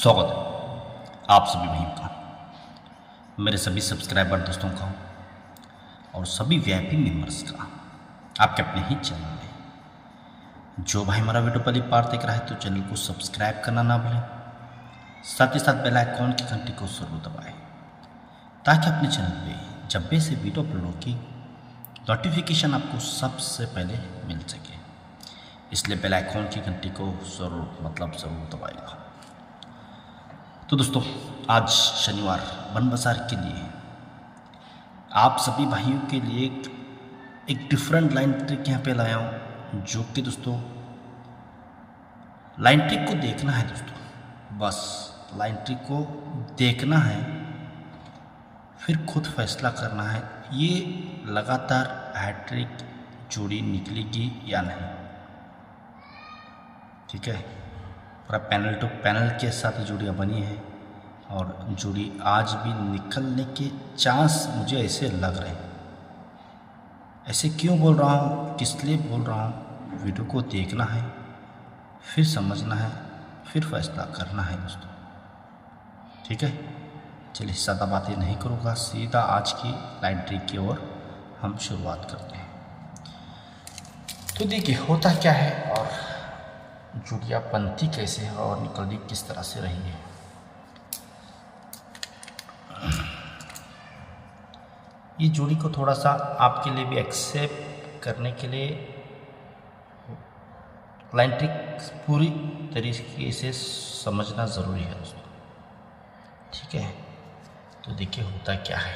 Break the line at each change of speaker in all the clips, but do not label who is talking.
स्वागत है आप सभी भाइयों का, मेरे सभी सब्सक्राइबर दोस्तों का और सभी वीआईपी मेंबर्स का आपके अपने ही चैनल में। जो भाई हमारा वीडियो पहली बार देख रहा है तो चैनल को सब्सक्राइब करना ना भूलें, साथ ही साथ बेल आइकॉन की घंटी को जरूर दबाएं ताकि अपने चैनल पे जब भी से वीडियो अपलोड की नोटिफिकेशन आपको सबसे पहले मिल सके। इसलिए बेल आइकॉन की घंटी को ज़रूर दबाएगा। तो दोस्तों, आज शनिवार बन बाजार के लिए आप सभी भाइयों के लिए एक डिफरेंट लाइन ट्रिक यहाँ पे लाया हूँ, जो कि दोस्तों लाइन ट्रिक को देखना है दोस्तों, बस लाइन ट्रिक को देखना है, फिर खुद फैसला करना है ये लगातार हैट्रिक जोड़ी निकलेगी या नहीं। ठीक है, पूरा पैनल टू पैनल के साथ जोड़ियाँ बनी हैं और जोड़ी आज भी निकलने के चांस मुझे ऐसे लग रहे हैं। ऐसे क्यों बोल रहा हूँ, किस लिए बोल रहा हूँ, वीडियो को देखना है, फिर समझना है, फिर फैसला करना है दोस्तों। ठीक है, चलिए ज़्यादा बातें नहीं करूँगा, सीधा आज की लाइन ट्रिक की ओर हम शुरुआत करते हैं। तो देखिए होता क्या है और जोड़ियाँ बनती कैसे है और निकलनी किस तरह से रही है। ये जोड़ी को थोड़ा सा आपके लिए भी एक्सेप्ट करने के लिए लाइन ट्रिक पूरी तरीके से समझना ज़रूरी है दोस्तों। ठीक है, तो देखिए होता क्या है,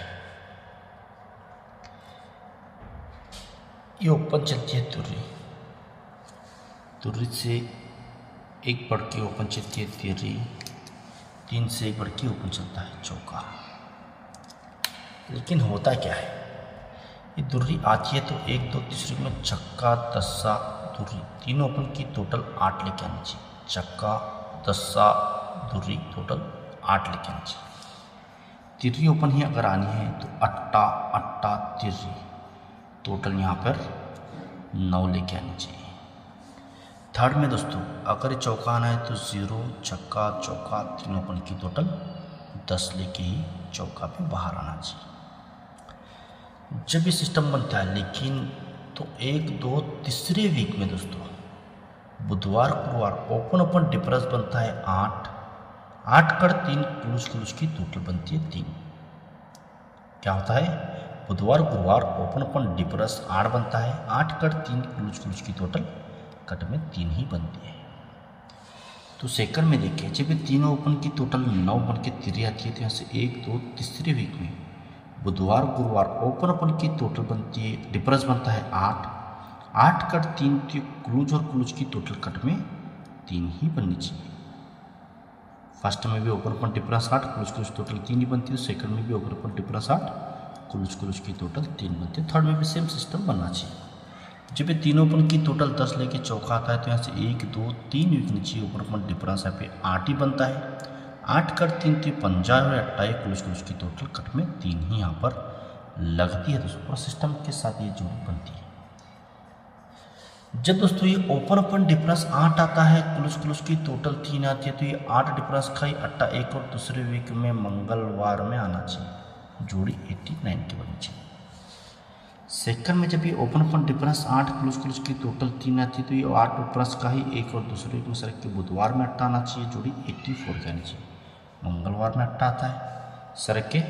ये ओपन चलती है तुर्री, तुर्री से एक बढ़ के ओपन चलती है तिर्री, 3 से एक बढ़ के ओपन चलता है चौका। लेकिन होता क्या है, ये तुर्री आती है तो 1 2 तीसरे में छक्का दस्सा तुर्री, तीनों ओपन की टोटल 8 लेके आनी चाहिए। छक्का दस्सा तुर्री टोटल 8 लेके आनी चाहिए। तिर्री ओपन ही अगर आनी है तो अट्टा अट्टा तिर्री, टोटल यहाँ पर 9 लेके आनी चाहिए। थर्ड में दोस्तों अगर चौका आना है तो 0 छक्का चौका, तीनों ओपन की टोटल 10 लेके ही चौका पे बाहर आना चाहिए। जब ये सिस्टम बनता है लेकिन तो 1 2 तीसरे वीक में दोस्तों बुधवार गुरुवार ओपन ओपन डिफरेंस बनता है 8 8 कर 3 क्लूज की टोटल बनती है 3। क्या होता है, बुधवार गुरुवार ओपन ओपन डिफरेंस 8 बनता है, 8 कर 3 क्लूज की टोटल कट में 3 ही बनती है। तो सेकंड में देखिए जब ये तीनों ओपन की टोटल 9 बन के तिर्री आती है तो यहाँ से 1 2 तीसरे वीक में बुधवार गुरुवार ओपन ओपन की टोटल बनती है, डिफरेंस बनता है 8 8 कट 3 क्लूज और क्लूज की टोटल कट में 3 ही बननी चाहिए। फर्स्ट में भी open open difference 8 clues total 3 ही बनती है, सेकंड में भी ओपन ओपन डिफरेंस 8 क्लूज की टोटल 3 बनती है। थर्ड में भी सेम सिस्टम बनना चाहिए। जब ये तीनों ओपन की टोटल 10 लेके चौका आता है तो यहाँ से 1 2 3 वीक नीचे ओपन ओपन डिफरेंस यहाँ पे 8 ही बनता है, 8 कर 3 50 और 28 क्लूज की टोटल कट में 3 ही यहाँ पर लगती है दोस्तों। पूरा सिस्टम के साथ ये जोड़ी बनती है। जब दोस्तों ये ओपन ओपन डिफरेंस 8 आता है, क्लूज की टोटल 3 आती है, तो ये 8 डिफरेंस का ही अट्टा 1 और दूसरे वीक में मंगलवार में आना चाहिए, जोड़ी 89 की बननी चाहिए। सेकंड में जब ये ओपन ओपन डिफरेंस 8 क्लूज की टोटल 3 आती है तो ये 8 डिफरेंस का ही 1 और दूसरे वीक में सरक के बुधवार में अट्टा आना चाहिए, जोड़ी 84 की आनी चाहिए। मंगलवार में अट्टा आता है, सरक के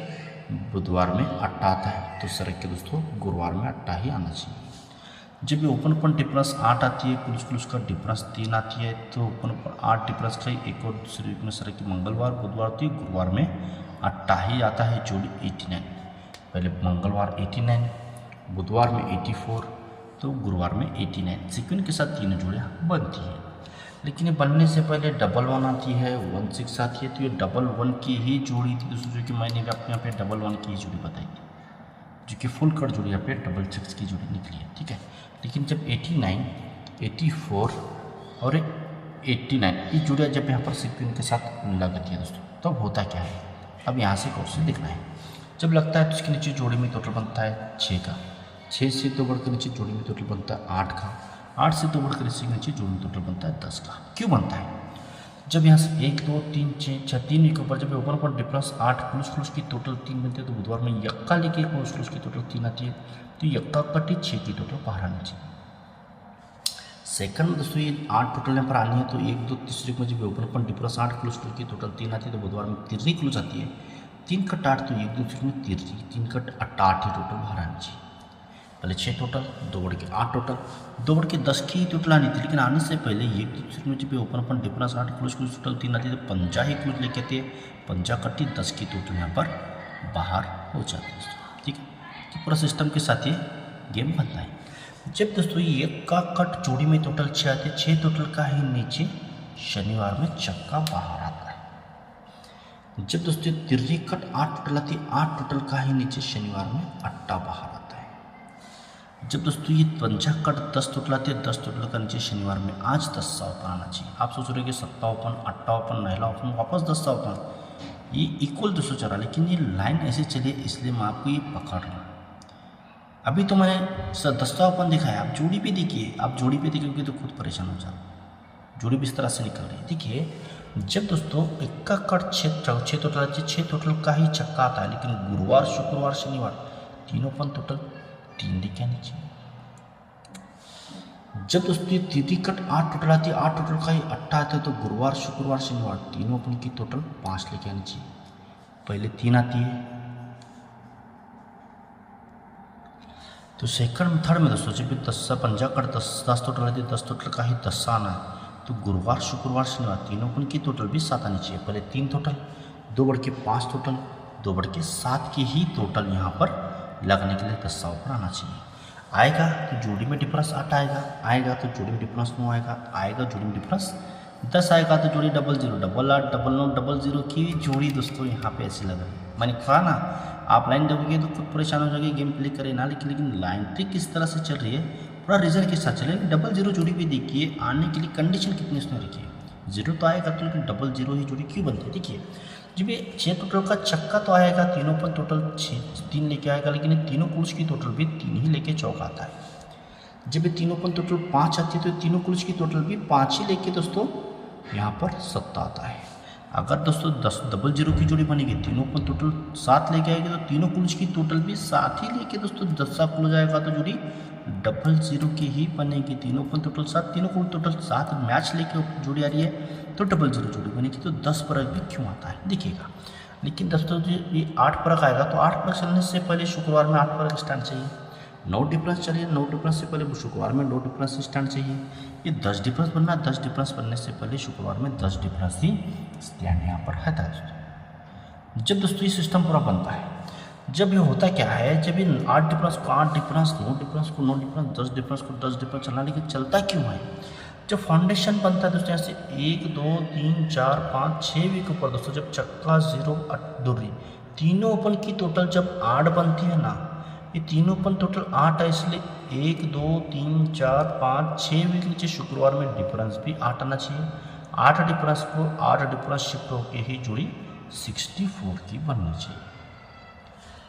बुधवार में अट्टा आता है, तो सरक के दोस्तों गुरुवार में अट्टा ही आना चाहिए। जब ये ओपन ओपन डिफरेंस 8 आती है, क्लूज का डिफरेंस 3 आती है, तो ओपन ओपन 8 डिफरेंस का ही 1 और दूसरे वीक में सरक के मंगलवार बुधवार, तो गुरुवार में अट्टा ही आता है, जोड़ी 89। पहले मंगलवार 89, बुधवार में 84, तो गुरुवार में 89, सीक्वेंस के साथ 3 जोड़ियाँ बनती हैं। लेकिन ये बनने से पहले डबल 1 आती है, 1 6 आती है, तो ये डबल 1 की ही जोड़ी थी दोस्तों, जो कि मैंने भी आपको यहाँ पे डबल 1 की ही जोड़ी बताई थी, जो कि फुल कट जोड़ी यहाँ पे डबल 6 की जोड़ी निकली है। ठीक है, लेकिन जब 89 84 और 89 ये जोड़ियाँ जब यहाँ पर सीक्वेंस के साथ लगती है दोस्तों, तब होता क्या है, अब यहाँ से क्वेश्चन देखना है। जब लगता है तो इसके नीचे जोड़ी में टोटल बनता है 6 का, 6 से 2 बढ़कर नीचे जोड़ी में टोटल बनता है 8 का, 8 से 2 बढ़कर इसके नीचे जोड़ी में टोटल बनता है 10 का। क्यों बनता है, जब यहाँ से 1 2 3 6 6 3 के ऊपर जब ओपन पर डिफरेंस 8 क्लोज की टोटल 3 बनते हैं, तो बुधवार में यक्का लेके क्लोज की टोटल 3 आती है, तो यक्का कटी 6 की टोटल बाहर आनी चाहिए। सेकंड में दोस्तों ये 8 टोटल यहाँ पर आनी है, तो 1 2 तीसरे में जब ओपन पर डिफरेंस 8 क्लोज की टोटल 3 आती है, तो बुधवार में तिर्री क्लोज आती है, 3 कट 8, तो 1 2 में तिर्री 3 कट 8 ही टोटल बाहर आनी चाहिए। पहले 6 टोटल, 2 बढ़ के 8 टोटल, 2 बढ़ के 10 की टोटल आनी थी, लेकिन आने से पहले 1 2 में जब ओपन अपन डिफरेंस 8 क्लोज टोटल 3 आती है, तो 5 ही क्लोज लेके आती है, 5 कट्टी 10 की टोटल यहाँ पर बाहर हो जाती है। ठीक है, तो पूरा सिस्टम के साथ ये गेम बनता है। जब दोस्तों ये का कट जोड़ी में टोटल 6 आते हैं, 6 टोटल का ही नीचे शनिवार में चक्का बाहर आता है। जब दोस्तों तिर्री कट 8 टोटल आती है, 8 टोटल का ही नीचे शनिवार में अट्टा बाहर आता है। जब दोस्तों ये 5 कट 10 टोटल आती है, 10 टोटल का नीचे शनिवार में आज 10 सा ओपन आना चाहिए। आप सोच रहे हो कि 7 ओपन 8 ओपन 9 ओपन वापस 10 सा ओपन, ये इक्वल दोस्तों चला, लेकिन ये लाइन ऐसे चली इसलिए मैं आपको ये पकड़ रहा हूँ। अभी तो मैंने 10 ओपन दिखाया, आप जोड़ी पे देखिए, आप जोड़ी पे देखोगे तो खुद परेशान हो जाओ, जोड़ी भी इस तरह से निकल रही है। देखिए जब दोस्तों इक्का कट 6 टोटल आती है, 6 टोटल का ही चक्का आता है, लेकिन गुरुवार शुक्रवार शनिवार तीनों ओपन टोटल 3 लेके आनी चाहिए। जब दोस्तों ये तिर्री कट 8 टोटल आती है, 8 टोटल का ही अट्टा आता है, तो गुरुवार शुक्रवार शनिवार तीनों ओपन की टोटल 5 लेके आनी चाहिए। पहले 3 आती है, तो सेकंड थर्ड में दोस्तों जब 10 5 कट 10 टोटल आती है, 10 टोटल का ही 10 आना है, तो गुरुवार शुक्रवार शनिवार तीनों ओपन की टोटल भी 7 आनी चाहिए। पहले 3 टोटल, 2 बढ़ के 5 टोटल, 2 बढ़ के 7 की ही टोटल यहाँ पर लगने के लिए 10 ऊपर आना चाहिए। आएगा तो जोड़ी में डिफरेंस 8 आएगा, आएगा तो जोड़ी में डिफरेंस 9 आएगा, आएगा जोड़ी में डिफरेंस 10 आएगा, तो जोड़ी 00 88 99 00 की जोड़ी दोस्तों यहाँ पे ऐसी लग रही है। मैंने कहा ना आप लाइन देखोगे तो खुद परेशान हो जाएगी, गेम प्ले करे ना, लेकिन लाइन ट्रिक किस तरह से चल रही है, पूरा रीजन के साथ चले। 00 जोड़ी भी देखिए, आने के लिए कंडीशन कितनी उसने रखी है, 0 तो आएगा तो, लेकिन 00 ही जोड़ी क्यों बनती है। देखिए जब ये 6 टोटल का चक्का तो आएगा, तीनों पर टोटल 3 लेके आएगा, लेकिन ये तीनों कुर्स की टोटल भी 3 ही लेके चौका आता है। जब ये तीनों पर टोटल 5 आती है, तो तीनों कुर्स की टोटल भी 5 ही लेके दोस्तों यहाँ पर 7 आता है। अगर दोस्तों 00 की जोड़ी बनेगी, तीनों पर टोटल 7 लेके आएगी, तो तीनों कुर्स की टोटल भी 7 ही लेके दोस्तों 10 सा खुल जाएगा, तो जोड़ी 00 की ही बनेगी। तीनों पर टोटल 7, तीनों को टोटल 7 मैच लेके जोड़ी आ रही है, तो 00 जोड़ी बनेगी। तो 10 परक भी क्यों आता है देखिएगा। लेकिन दोस्तों ये 8 परक आएगा, तो 8 परक चलने से पहले शुक्रवार में 8 परक स्टैंड चाहिए। 9 डिफरेंस चलिए, 9 डिफरेंस से पहले शुक्रवार में 9 डिफरेंस स्टैंड चाहिए। ये 10 डिफरेंस बनना, 10 डिफरेंस बनने से पहले शुक्रवार में 10 डिफरेंस ही स्टैंड यहाँ पर है दोस्तों। जब दोस्तों ये सिस्टम पूरा बनता है, जब ये होता क्या है, जब ये 8 डिफरेंस को 8 डिफरेंस, 9 डिफरेंस को 9 डिफरेंस, 10 डिफरेंस को 10 डिफरेंस चलना, लेकिन चलता क्यों है, जब फाउंडेशन बनता है दोस्तों, यहाँ से 1 2 3 4 5 6 वीक ऊपर दोस्तों, जब चक्का 0 दूरी तीनों ओपन की टोटल जब 8 बनती है ना, ये तीनों ओपन टोटल 8 है, इसलिए 1 2 3 4 5 6 वीक नीचे शुक्रवार में डिफरेंस भी 8 आना चाहिए। 8 डिफरेंस को 8 डिफरेंस शिफ्ट होकर ही जोड़ी 64 की बननी चाहिए।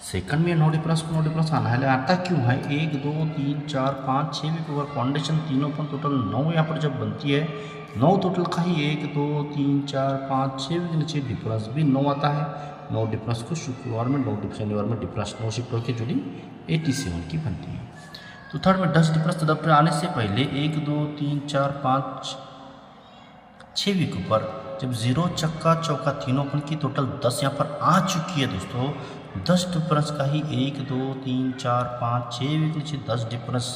सेकंड में 9 डिफरेंस को 9 डिफरेंस आना है, आता क्यों है, 1 2 3 4 5 6 वीक ओवर फाउंडेशन तीनों पर टोटल 9 यहाँ पर जब बनती है, 9 टोटल का ही 1 2 3 4 5 6 वीक नीचे डिफरेंस भी 9 आता है। 9 डिफरेंस को शुक्रवार में 9 शनिवार में डिफरेंस 9 शिफ्ट होकर जोड़ी 87 की बनती है। तो थर्ड में 10 डिफरेंस तदप्तर आने से पहले 1 2 3 4 5 6 वीक ऊपर जब 0 चक्का चौका तीनों ओपन की टोटल 10 यहाँ पर आ चुकी है दोस्तों, 10 डिफरेंस का ही 1 2 3 4 5 6 वीक नीचे 10 डिफरेंस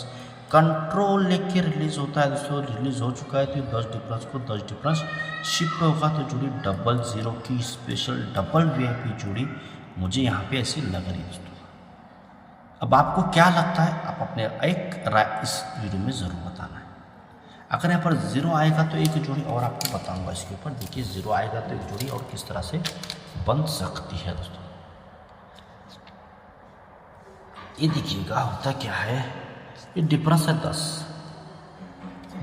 कंट्रोल लेके रिलीज होता है दोस्तों, रिलीज हो चुका है, तो 10 डिफरेंस को 10 डिफरेंस शिफ्ट होगा, तो जोड़ी 00 की स्पेशल डबल VIP जोड़ी मुझे यहाँ पे ऐसी लग रही है दोस्तों। अब आपको क्या लगता है, आप अपने एक राय इस वीडियो में ज़रूर बताना है। अगर यहाँ पर 0 आएगा तो एक जोड़ी और आपको बताऊंगा इसके ऊपर। देखिए 0 आएगा तो एक जोड़ी और किस तरह से बन सकती है दोस्तों। ये देखिएगा होता क्या है, ये डिफरेंस है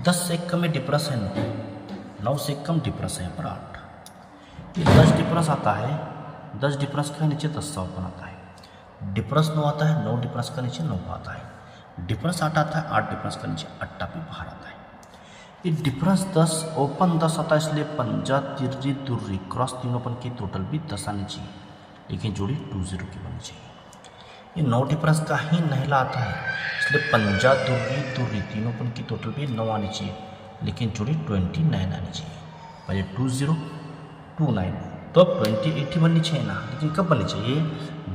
10 से कम में डिफरेंस है 9 से कम डिफरेंस है यहाँ पर 8। ये 10 डिफरेंस आता है, 10 डिफरेंस का नीचे 10 सा ओपन आता है, डिफरेंस 9 आता है, 9 डिफरेंस का नीचे 9 आता है, डिफरेंस 8 आता है, 8 डिफरेंस का नीचे 8 भी बाहर आता है। ये डिफरेंस 10 ओपन 10 आता है, इसलिए पंजा तिर्री दुर्री क्रॉस तीनों अपन की टोटल भी 10 आनी चाहिए, लेकिन जोड़ी 20 की बननी चाहिए। ये 9 डिफरेंस का ही नहला आता है, इसलिए पंजा दुर्री दुर्री तीनों अपन की टोटल भी 9 आनी चाहिए, लेकिन जोड़ी 29 आनी चाहिए। पहले 20 29 तो अब 28 ही बननी चाहिए ना, लेकिन कब बननी चाहिए?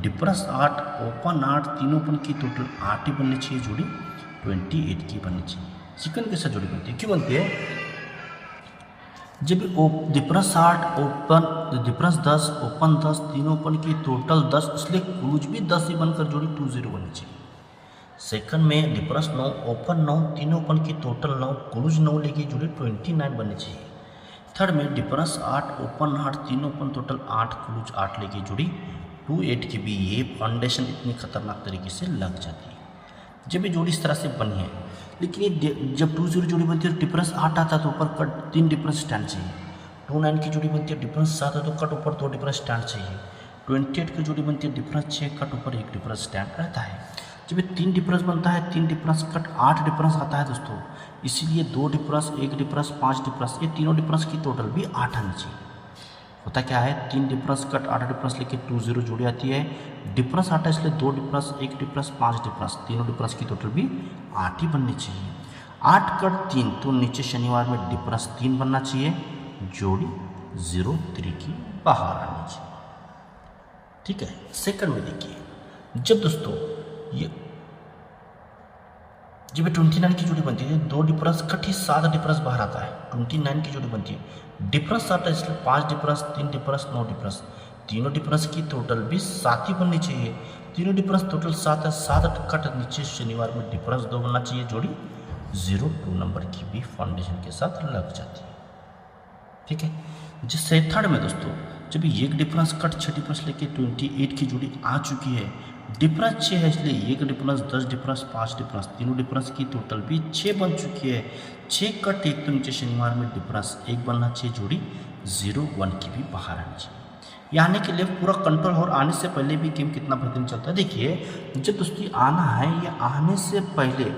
डिफरेंस 8 ओपन 8 तीनों अपन की टोटल 8 ही बननी चाहिए, जोड़ी 28 की बननी चाहिए। सेकंड के साथ जोड़ी बनती है, क्यों बनती है? जब डिफरेंस 8 ओपन डिफरेंस 10 ओपन 10 तीनों अपन की टोटल 10, इसलिए क्लूज भी 10 ही बनकर जोड़ी 20 बननी चाहिए। सेकंड में डिफरेंस 9 ओपन 9 तीनों अपन की टोटल 9 क्लूज 9 लेके जोड़ी 29 बननी चाहिए। थर्ड में डिफरेंस 8 ओपन 8 तीनों अपन टोटल 8 क्लूज 8 लेके जोड़ी 28 की भी ये फाउंडेशन इतनी खतरनाक तरीके से लग जाती है जब ये जोड़ी इस तरह से बनी है। लेकिन ये जब 20 जोड़ी बनती है तो डिफरेंस 8 आता है तो ऊपर कट 3 डिफरेंस स्टैंड चाहिए। 29 की जोड़ी बनती है डिफरेंस 7 है तो कट ऊपर 2 डिफरेंस स्टैंड चाहिए। 28 की जोड़ी बनती है डिफरेंस 6 कट ऊपर 1 डिफरेंस स्टैंड रहता है। जब ये 3 डिफरेंस बनता है 3 डिफरेंस कट 8 डिफरेंस आता है दोस्तों, इसीलिए 2 डिफरेंस 1 डिफरेंस 5 डिफरेंस ये तीनों डिफरेंस की टोटल भी 8 आनी चाहिए। होता क्या है 3 डिफरेंस कट 8 डिफरेंस लेके 20 जोड़ी आती है। डिफरेंस आता है इसलिए 2 डिफरेंस 1 डिफरेंस 5 डिफरेंस तीनों डिफरेंस की टोटल भी 8 ही बननी चाहिए। 8 कट 3 तो नीचे शनिवार में डिफरेंस 3 बनना चाहिए, जोड़ी 03 की बाहर आनी चाहिए। ठीक है, सेकंड में देखिए जब दोस्तों ये जब 29 की जोड़ी बनती है 2 डिफरेंस कट ही 7 डिफरेंस बाहर आता है। 29 की जोड़ी बनती है डिफरेंस आता है इसलिए 5 डिफरेंस 3 डिफरेंस 9 डिफरेंस तीनों डिफरेंस की टोटल भी 7 ही बननी चाहिए। तीनों डिफरेंस टोटल 7 है, 7 कट नीचे शनिवार में डिफरेंस 2 बनना चाहिए, जोड़ी 02 नंबर की भी फाउंडेशन के साथ लग जाती है। ठीक है, जिससे थर्ड में दोस्तों जब एक डिफरेंस कट 6 डिफरेंस लेके 28 की जोड़ी आ चुकी है, डिफरेंस 6 है इसलिए 1 डिफरेंस 10 डिफरेंस 5 डिफरेंस तीनों डिफरेंस की टोटल भी 6 बन चुकी है। 6 कट 1 तो नीचे शनिवार में डिफरेंस 1 बनना चाहिए, जोड़ी 01 की भी बाहर आनी चाहिए। ये आने के लिए पूरा कंट्रोल और आने से पहले भी गेम कितना बेहतरीन चलता है। देखिए जब दोस्तों आना है, ये आने से पहले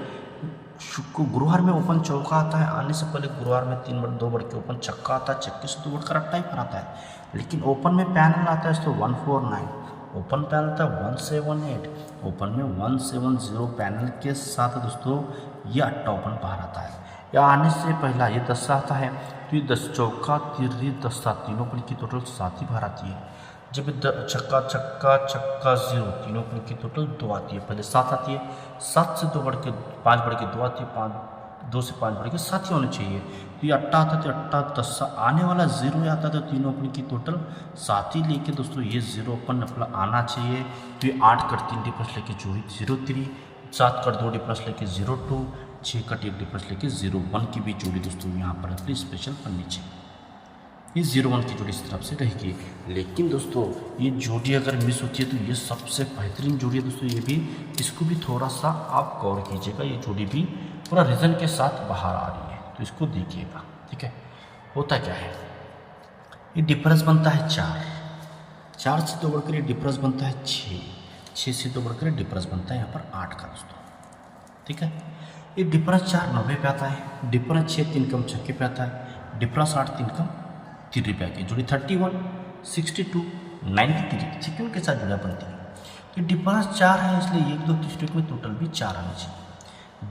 गुरुवार में ओपन चौका आता है, आने से पहले गुरुवार में 2 बढ़ के ओपन छक्का आता है, छक्के से 2 बढ़कर अट्टा ही पर आता है। लेकिन ओपन में पैनल आता है तो 149, ओपन पैनल था 178, ओपन में 170 पैनल के साथ दोस्तों ये अट्टा ओपन बाहर आता है। या आने से पहला ये 10 आता है तो ये 10 चौका तिर्री 10 7 तीनों पर की टोटल 7 ही बाहर आती है। जब छक्का छक्का छक्का 0 तीनों पर की टोटल 2 आती है, पहले 7 आती है, 7 से 2 बढ़ के 5 बढ़ के 2 आती है, 2 से 5 बढ़ के 7 ही होने चाहिए। तो ये अट्टा आता है तो अट्टा 10 आने वाला 0 आता है तो तीनों अपन की टोटल 7 ही लेके दोस्तों ये 0 अपन अपना आना चाहिए। तो ये 8 कट 3 डिफरेंस लेके जोड़ी 03, 7 कट 2 डिफरेंस लेके 02, 6 कट 1 डिफरेंस लेके 01 की भी जोड़ी दोस्तों यहाँ पर अपनी स्पेशल बननी चाहिए। ये 01 की जोड़ी इस तरफ से रहेगी। लेकिन दोस्तों ये जोड़ी अगर मिस होती है तो ये सबसे बेहतरीन जोड़ी है दोस्तों, ये भी इसको भी थोड़ा सा आप गौर कीजिएगा। ये जोड़ी भी पूरा रीज़न के साथ बाहर आ रही है तो इसको देखिएगा। ठीक है, होता क्या है ये डिफरेंस बनता है 4, 4 से 2 बढ़कर ये डिफरेंस बनता है 6, 6 से 2 बढ़कर डिफरेंस बनता है यहाँ पर 8 का दोस्तों। ठीक है, ये डिफरेंस 4 90 पे आता है, डिफरेंस 6 3 कम छक्के पे आता है, डिफरेंस 8 3 कम 3 पे आके जोड़ी 31 62 93 सेकंड के साथ जुड़ा बनती है। तो डिफरेंस 4 है इसलिए 1 2 तीसरे में टोटल भी 4 आनी चाहिए।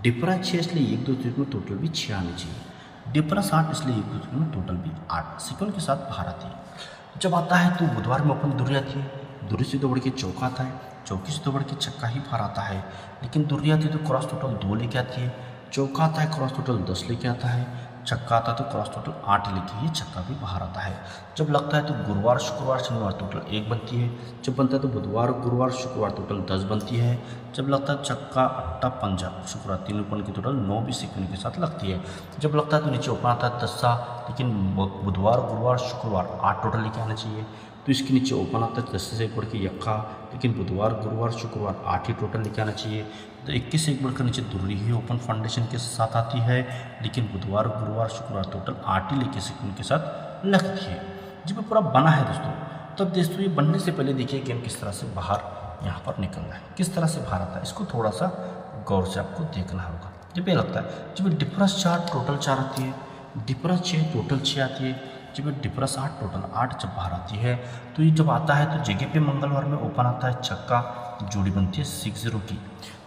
डिफरेंस 6 इसलिए 1 2 तीसरे में टोटल भी 6 आनी चाहिए। डिफरेंस 8 इसलिए 1 2 तीसरे में टोटल भी 8 सेकंड के साथ बाहर आती है। जब आता है तो बुधवार में ओपन दूरी आती है, दूरी से 2 बढ़ के चौका आता है, चौकी से 2 बढ़ के छक्का ही बाहर आता है। लेकिन दूरी आती है तो क्रॉस टोटल 2 लेके आती है, चौका आता है क्रॉस टोटल 10 लेके आता है, छक्का आता है तो क्रॉस टोटल 8 लेके ये छक्का भी बाहर आता है। जब लगता है तो गुरुवार शुक्रवार शनिवार टोटल 1 बनती है, जब बनता है तो बुधवार गुरुवार शुक्रवार टोटल 10 बनती है। जब लगता है छक्का अट्टा पंजा शुक्रवार 3 ओपन की टोटल 9 भी सेकंड के साथ लगती है। जब लगता है तो नीचे ओपन आता है 10, लेकिन बुधवार गुरुवार शुक्रवार 8 टोटल लेके आना चाहिए। तो इसके नीचे ओपन आता है 10 से 1 बढ़ के यक्का, लेकिन बुधवार गुरुवार शुक्रवार 8 ही टोटल लेके आना चाहिए। तो 21 से 1 बढ़कर नीचे दूरी ही ओपन फाउंडेशन के साथ आती है, लेकिन बुधवार गुरुवार शुक्रवार टोटल 8 ही लेके सेकंड के साथ लगती है। जब पूरा बना है दोस्तों तब दोस्तों ये बनने से पहले देखिए गेम किस तरह से बाहर यहाँ पर निकलना है, किस तरह से बाहर आता है, इसको थोड़ा सा गौर से आपको देखना होगा। जब ये लगता है जब डिफरेंस 4 टोटल 4 आती है, डिफरेंस 6 टोटल 6 आती है। जब डिफरेंस 8 टोटल 8 जब बाहर आती है तो ये जब आता है तो जगह पे मंगलवार में ओपन आता है छक्का, जोड़ी बनती है 60 की।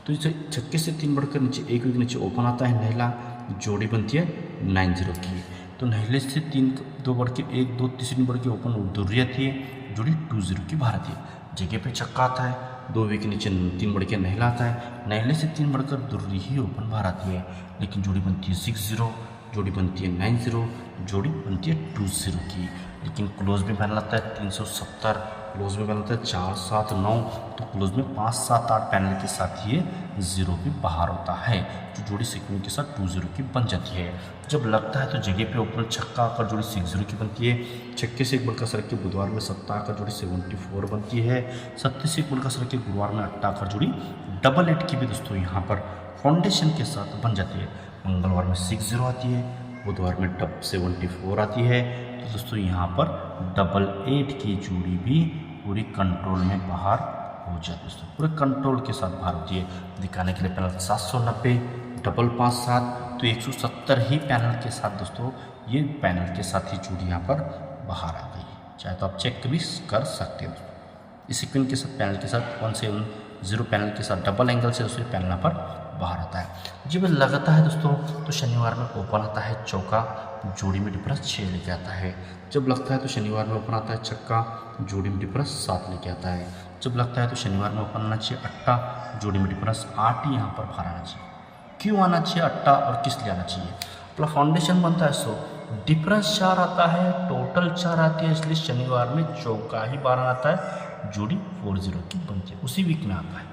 तो इसे छक्के से 3 बढ़कर नीचे 1 के नीचे ओपन आता है नहला, जोड़ी बनती है 90 की। तो नहले से 3 2 बढ़ के 1 2 तीसरी बढ़ के ओपन दुर्री आती है, जोड़ी 20 की बाहर आती है। जगह पे छक्का आता है, 2 के नीचे 3 बढ़ के नहला आता है, नहले से 3 बढ़कर दुर्री ही ओपन बाहर आती है, लेकिन जोड़ी बनती है 60, जोड़ी बनती है 90, जोड़ी बनती है 20 की। लेकिन क्लोज में पैनल आता है 370, क्लोज में पैनल आता है 4 7 9, तो क्लोज में 5 7 8 पैनल के साथ ये 0 भी बाहर होता है, जो जोड़ी सीक्वेंस के साथ 20 की बन जाती है। जब लगता है तो जगह पे ओपन छक्का आकर जोड़ी 60 की बनती है। छक्के से एक बल का सर के बुधवार में सत्ता आकर जोड़ी 74 बनती है। सत्ते से एक बल का सर के गुरुवार में अट्टा आकर जोड़ी 88 की भी दोस्तों यहाँ पर फाउंडेशन के साथ बन जाती है। मंगलवार में 60 आती है, बुधवार में 74 आती है। तो दोस्तों यहाँ पर 88 की जोड़ी भी पूरी कंट्रोल में बाहर हो जाती है दोस्तों, पूरे कंट्रोल के साथ बाहर होती है। दिखाने के लिए पैनल 790 557, तो 170 ही पैनल के साथ दोस्तों ये पैनल के साथ ही जोड़ी यहाँ पर बाहर आ गई है। चाहे तो आप चेक भी कर सकते हो। इस सीक्वेंस के साथ पैनल के साथ 170 पैनल के साथ डबल एंगल से दोस्तों पैनल यहाँ पर बाहर आता है। जब लगता है दोस्तों तो शनिवार में ओपन आता है चौका, जोड़ी में डिफरेंस 6 लेके आता है। जब लगता है तो शनिवार में ओपन आता है छक्का, जोड़ी में डिफरेंस 7 लेके आता है। जब लगता है तो शनिवार में ओपन आना चाहिए अट्टा, जोड़ी में डिफरेंस 8 ही यहाँ पर बाहर आना चाहिए। क्यों आना चाहिए अट्टा और किस लिए आना चाहिए? अपना फाउंडेशन बनता है सो डिफरेंस 4 आता है, टोटल 4 आती है, इसलिए शनिवार में चौका ही बाहर आता है, जोड़ी 40 की बनती है, उसी वीक में आता है।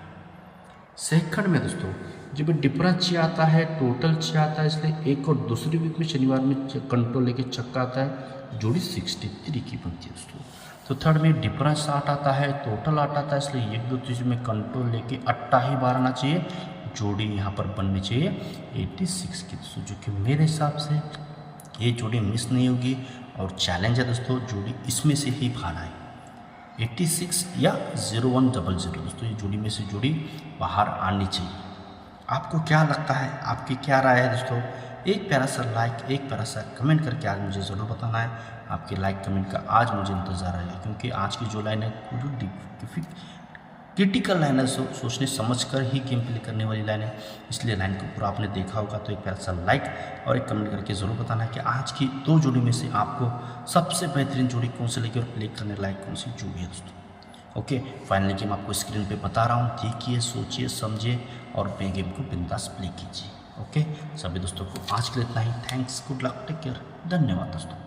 सेकंड में दोस्तों जब डिफरेंस 6 आता है, टोटल 6 आता है, इसलिए एक और दूसरी वीक में शनिवार में कंट्रोल लेके छक्का आता है, जोड़ी 63 की बनती है दोस्तों। तो थर्ड में डिफरेंस 8 आता है, टोटल 8 आता है, इसलिए एक दो तीसरी में कंट्रोल लेके अट्टा ही बाहर आना चाहिए, जोड़ी यहाँ पर बननी चाहिए 86 की दोस्तों, जो कि मेरे हिसाब से ये जोड़ी मिस नहीं होगी। और चैलेंज है दोस्तों जोड़ी इसमें से ही बाहर आए 86 या 0100 दोस्तों, ये जोड़ी में से जोड़ी बाहर आनी चाहिए। आपको क्या लगता है, आपकी क्या राय है दोस्तों? एक प्यारा सा लाइक, एक प्यारा सा कमेंट करके आज मुझे ज़रूर बताना है। आपके लाइक कमेंट का आज मुझे इंतज़ार है, क्योंकि आज की जो लाइन है जो क्रिटिकल लाइन है, सोचने समझ कर ही गेम प्ले करने वाली लाइन है, इसलिए लाइन को पूरा आपने देखा होगा। तो एक प्यारा सा लाइक और एक कमेंट करके ज़रूर बताना है कि आज की 2 जोड़ी में से आपको सबसे बेहतरीन जोड़ी कौन सी लगी और प्ले करने लायक कौन सी जोड़ी है दोस्तों। ओके, फाइनली गेम आपको स्क्रीन पे बता रहा हूँ, देखिए, सोचिए, समझिए और अपने गेम को बिंदास प्ले कीजिए। ओके, सभी दोस्तों को आज के लिए इतना ही। Thanks, good luck, take care, धन्यवाद दोस्तों।